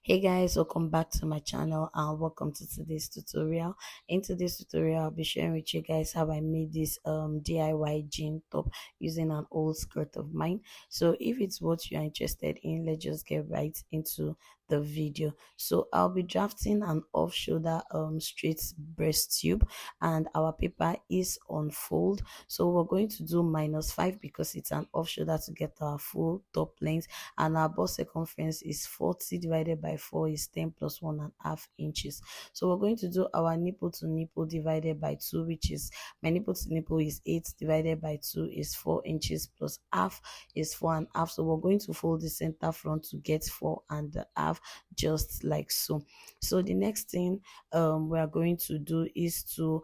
Hey guys, welcome back to my channel and welcome to today's tutorial. In today's tutorial, I'll be sharing with you guys how I made this DIY jean top using an old skirt of mine. So if it's what you're interested in, let's just get right into the video. So I'll be drafting an off-shoulder straight breast tube, and our paper is on fold. So we're going to do -5 because it's an off-shoulder to get our full top length, and our bust circumference is 40 divided by 4 is 10 plus 1.5 inches. So we're going to do our nipple to nipple divided by 2, which is my nipple to nipple is 8 divided by 2 is 4 inches plus half is 4.5. So we're going to fold the center front to get 4.5, just like so. So the next thing we are going to do is to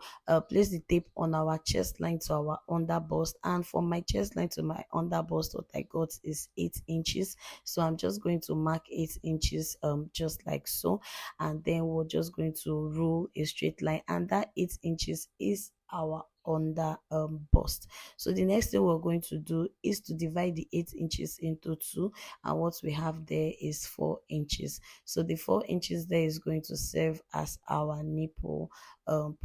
place the tape on our chest line to our under bust, and from my chest line to my under bust, what I got is 8 inches. So I'm just going to mark 8 inches just like so, and then we're just going to rule a straight line, and that 8 inches is our under bust. So the next thing we're going to do is to divide the 8 inches into 2, and what we have there is 4 inches. So the 4 inches there is going to serve as our nipple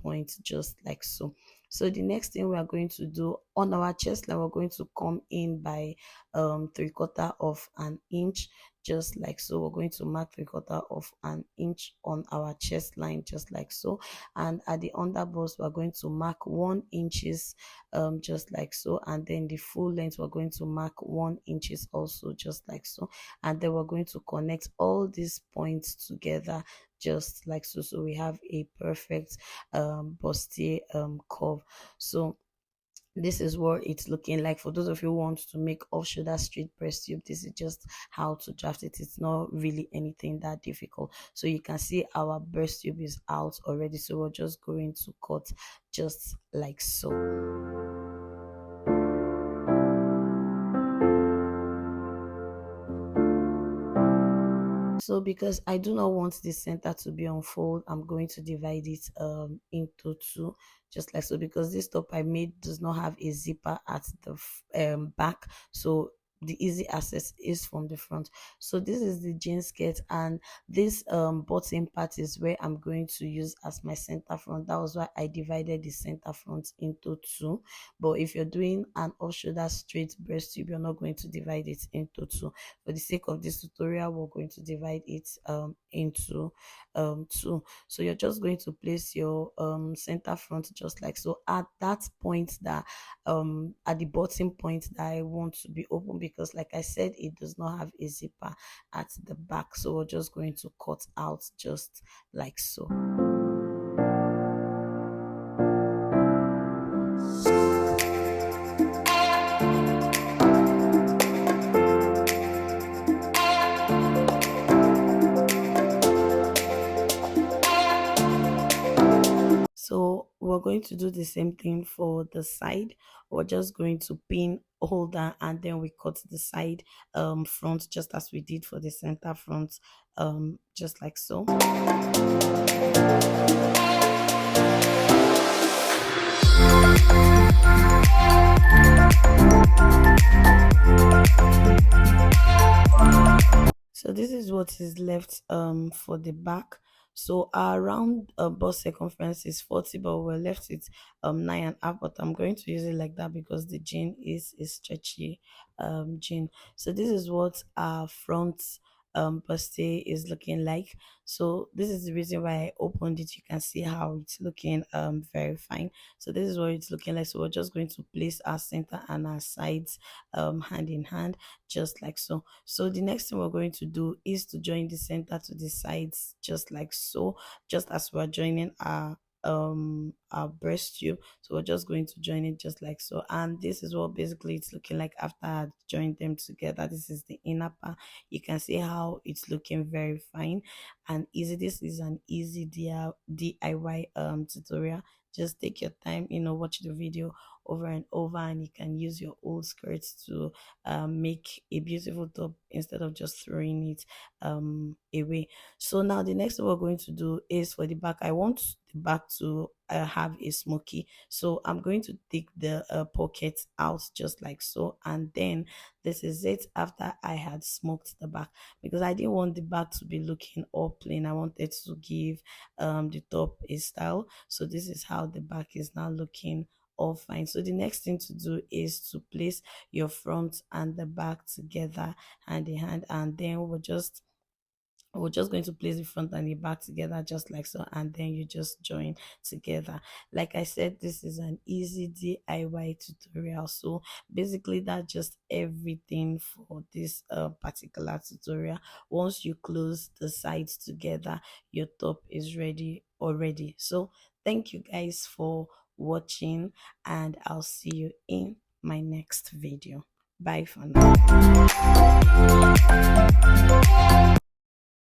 point, just like so. So the next thing we are going to do on our chest line, we're going to come in by 3/4 of an inch, just like so. We're going to mark 3/4 of an inch on our chest line, just like so. And at the under bust, we're going to mark 1 inches, just like so. And then the full length, we're going to mark 1 inches also, just like so. And then we're going to connect all these points together, just like so. So we have a perfect bustier curve. So this is what it's looking like. For those of you who want to make off shoulder straight breast tube, this is just how to draft it. It's not really anything that difficult. So you can see our breast tube is out already, so we're just going to cut just like so. So because I do not want the center to be on fold, I'm going to divide it into 2, just like so. Because this top I made does not have a zipper at the back, so the easy access is from the front. So this is the jean skirt, and this bottom part is where I'm going to use as my center front. That was why I divided the center front into 2. But if you're doing an off shoulder straight breast tube, you're not going to divide it into 2. For the sake of this tutorial, we're going to divide it into 2. So you're just going to place your center front just like so at that point, that at the bottom point that I want to be open, because like I said, it does not have a zipper at the back. So we're just going to cut out just like so. So we're going to do the same thing for the side. We're just going to pin, hold down, and then we cut the side front just as we did for the center front, just like so. So this is what is left for the back. So our round bust circumference is 40, but we're left with 9.5. But I'm going to use it like that because the jean is a stretchy jean. So this is what our front bustier is looking like. So this is the reason why I opened it. You can see how it's looking very fine. So this is what it's looking like. So we're just going to place our center and our sides hand in hand, just like so. So the next thing we're going to do is to join the center to the sides, just like so, just as we're joining our breast tube. So we're just going to join it just like so, and this is what basically it's looking like after I joined them together. This is the inner part. You can see how it's looking very fine and easy. This is an easy DIY tutorial. Just take your time, watch the video over and over, and you can use your old skirts to make a beautiful top instead of just throwing it away. So now the next thing we're going to do is for the back. I want the back to have a smoky. So I'm going to take the pocket out just like so, and then this is it after I had smoked the back, because I didn't want the back to be looking all plain. I wanted to give the top a style. So this is how the back is now looking all fine. So the next thing to do is to place your front and the back together hand in hand, and then we're just going to place the front and the back together just like so, and then you just join together. Like I said, this is an easy DIY tutorial. So basically that's just everything for this particular tutorial. Once you close the sides together, your top is ready already. So thank you guys for watching, and I'll see you in my next video. Bye for now.